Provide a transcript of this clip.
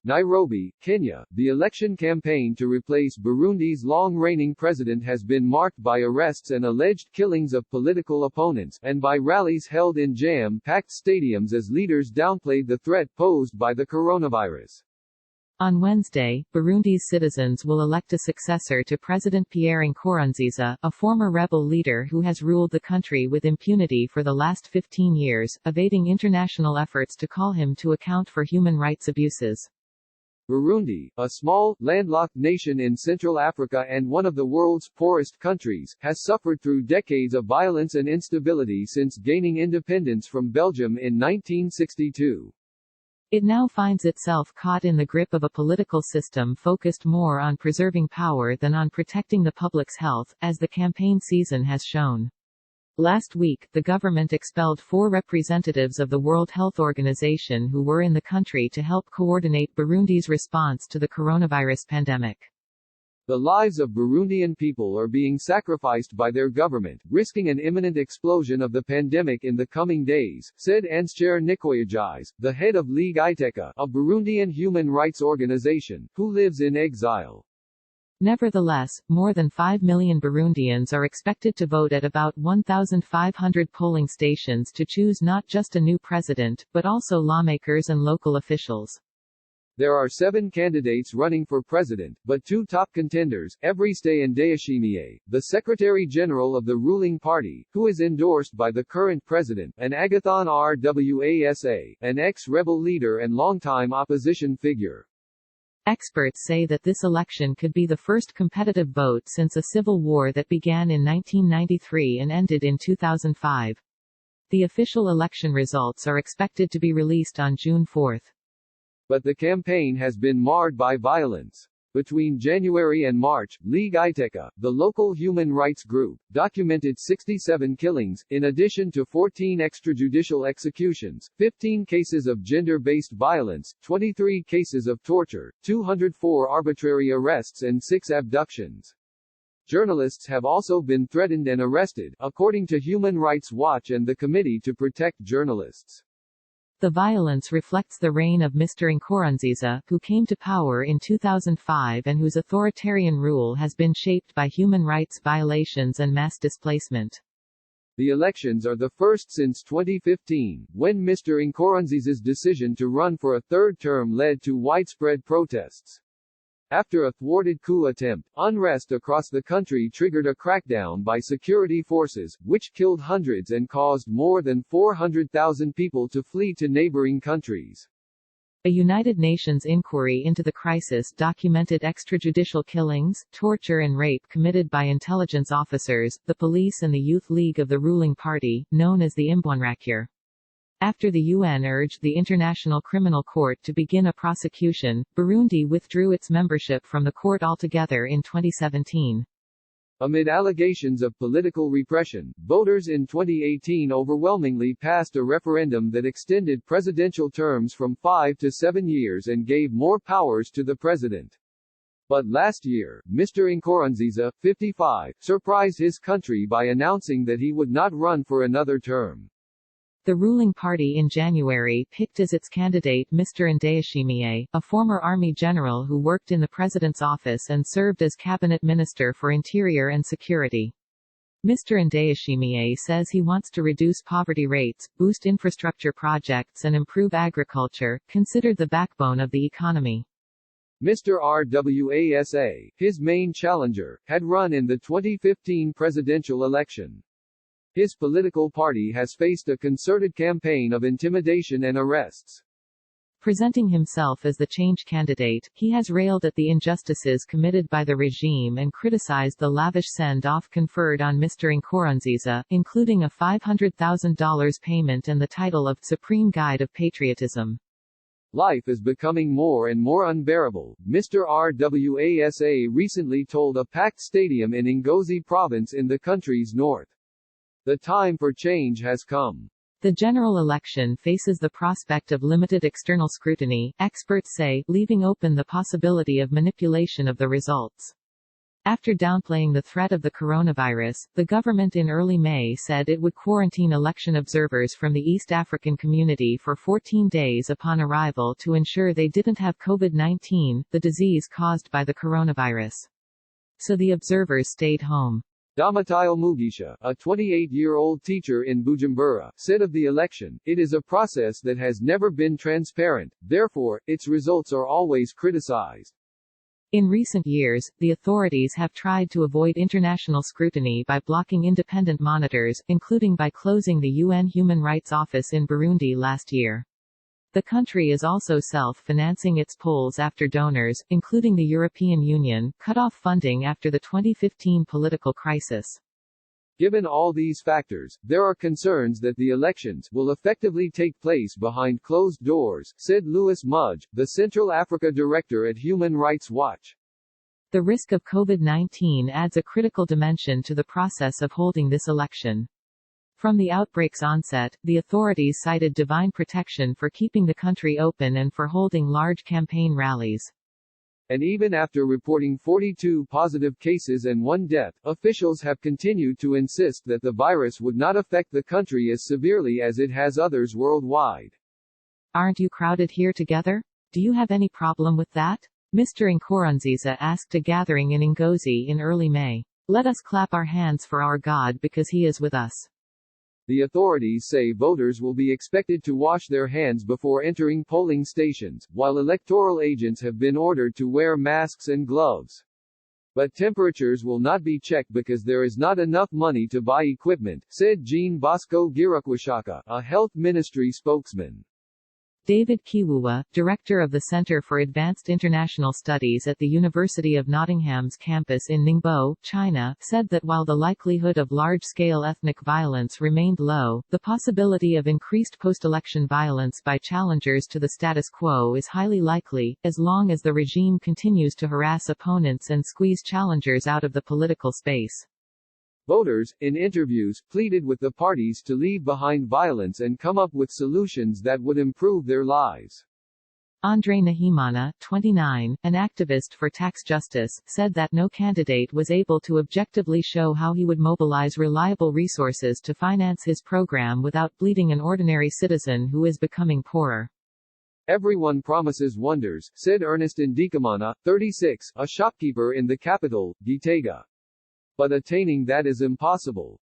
Nairobi, Kenya. The election campaign to replace Burundi's long-reigning president has been marked by arrests and alleged killings of political opponents, and by rallies held in jam-packed stadiums as leaders downplayed the threat posed by the coronavirus. On Wednesday, Burundi's citizens will elect a successor to President Pierre Nkurunziza, a former rebel leader who has ruled the country with impunity for the last 15 years, evading international efforts to call him to account for human rights abuses. Burundi, a small, landlocked nation in Central Africa and one of the world's poorest countries, has suffered through decades of violence and instability since gaining independence from Belgium in 1962. It now finds itself caught in the grip of a political system focused more on preserving power than on protecting the public's health, as the campaign season has shown. Last week, the government expelled 4 representatives of the World Health Organization who were in the country to help coordinate Burundi's response to the coronavirus pandemic. The lives of Burundian people are being sacrificed by their government, risking an imminent explosion of the pandemic in the coming days, said Anscher Nikoyajis, the head of Ligue Iteka, a Burundian human rights organization, who lives in exile. Nevertheless, more than 5 million Burundians are expected to vote at about 1,500 polling stations to choose not just a new president, but also lawmakers and local officials. There are 7 candidates running for president, but 2 top contenders, Evariste Ndayishimiye, the Secretary-General of the ruling party, who is endorsed by the current president, and Agathon Rwasa, an ex-rebel leader and longtime opposition figure. Experts say that this election could be the first competitive vote since a civil war that began in 1993 and ended in 2005. The official election results are expected to be released on June 4. But the campaign has been marred by violence. Between January and March, Ligue Iteka, the local human rights group, documented 67 killings, in addition to 14 extrajudicial executions, 15 cases of gender-based violence, 23 cases of torture, 204 arbitrary arrests and 6 abductions. Journalists have also been threatened and arrested, according to Human Rights Watch and the Committee to Protect Journalists. The violence reflects the reign of Mr. Nkurunziza, who came to power in 2005 and whose authoritarian rule has been shaped by human rights violations and mass displacement. The elections are the first since 2015, when Mr. Nkurunziza's decision to run for a third term led to widespread protests. After a thwarted coup attempt, unrest across the country triggered a crackdown by security forces, which killed hundreds and caused more than 400,000 people to flee to neighboring countries. A United Nations inquiry into the crisis documented extrajudicial killings, torture and rape committed by intelligence officers, the police and the Youth League of the ruling party, known as the Imbonerakure. After the UN urged the International Criminal Court to begin a prosecution, Burundi withdrew its membership from the court altogether in 2017. Amid allegations of political repression, voters in 2018 overwhelmingly passed a referendum that extended presidential terms from 5 to 7 years and gave more powers to the president. But last year, Mr. Nkurunziza, 55, surprised his country by announcing that he would not run for another term. The ruling party in January picked as its candidate Mr. Ndayishimiye, a former army general who worked in the president's office and served as cabinet minister for interior and security. Mr. Ndayishimiye says he wants to reduce poverty rates, boost infrastructure projects and improve agriculture, considered the backbone of the economy. Mr. Rwasa, his main challenger, had run in the 2015 presidential election. His political party has faced a concerted campaign of intimidation and arrests. Presenting himself as the change candidate, he has railed at the injustices committed by the regime and criticized the lavish send-off conferred on Mr. Nkurunziza, including a $500,000 payment and the title of Supreme Guide of Patriotism. Life is becoming more and more unbearable, Mr. Rwasa recently told a packed stadium in Ngozi province in the country's north. The time for change has come. The general election faces the prospect of limited external scrutiny, experts say, leaving open the possibility of manipulation of the results. After downplaying the threat of the coronavirus, the government in early May said it would quarantine election observers from the East African community for 14 days upon arrival to ensure they didn't have COVID-19, the disease caused by the coronavirus. So the observers stayed home. Domitile Mugisha, a 28-year-old teacher in Bujumbura, said of the election, "It is a process that has never been transparent, therefore, its results are always criticized." In recent years, the authorities have tried to avoid international scrutiny by blocking independent monitors, including by closing the UN Human Rights Office in Burundi last year. The country is also self-financing its polls after donors, including the European Union, cut off funding after the 2015 political crisis. Given all these factors, there are concerns that the elections will effectively take place behind closed doors, said Louis Mudge, the Central Africa director at Human Rights Watch. The risk of COVID-19 adds a critical dimension to the process of holding this election. From the outbreak's onset, the authorities cited divine protection for keeping the country open and for holding large campaign rallies. And even after reporting 42 positive cases and 1 death, officials have continued to insist that the virus would not affect the country as severely as it has others worldwide. Aren't you crowded here together? Do you have any problem with that? Mr. Nkurunziza asked a gathering in Ngozi in early May. Let us clap our hands for our God because he is with us. The authorities say voters will be expected to wash their hands before entering polling stations, while electoral agents have been ordered to wear masks and gloves. But temperatures will not be checked because there is not enough money to buy equipment, said Jean Bosco Girukwashaka, a health ministry spokesman. David Kiwuwa, director of the Center for Advanced International Studies at the University of Nottingham's campus in Ningbo, China, said that while the likelihood of large-scale ethnic violence remained low, the possibility of increased post-election violence by challengers to the status quo is highly likely, as long as the regime continues to harass opponents and squeeze challengers out of the political space. Voters, in interviews, pleaded with the parties to leave behind violence and come up with solutions that would improve their lives. Andre Nahimana, 29, an activist for tax justice, said that no candidate was able to objectively show how he would mobilize reliable resources to finance his program without bleeding an ordinary citizen who is becoming poorer. Everyone promises wonders, said Ernest Ndikamana, 36, a shopkeeper in the capital, Gitega. But attaining that is impossible.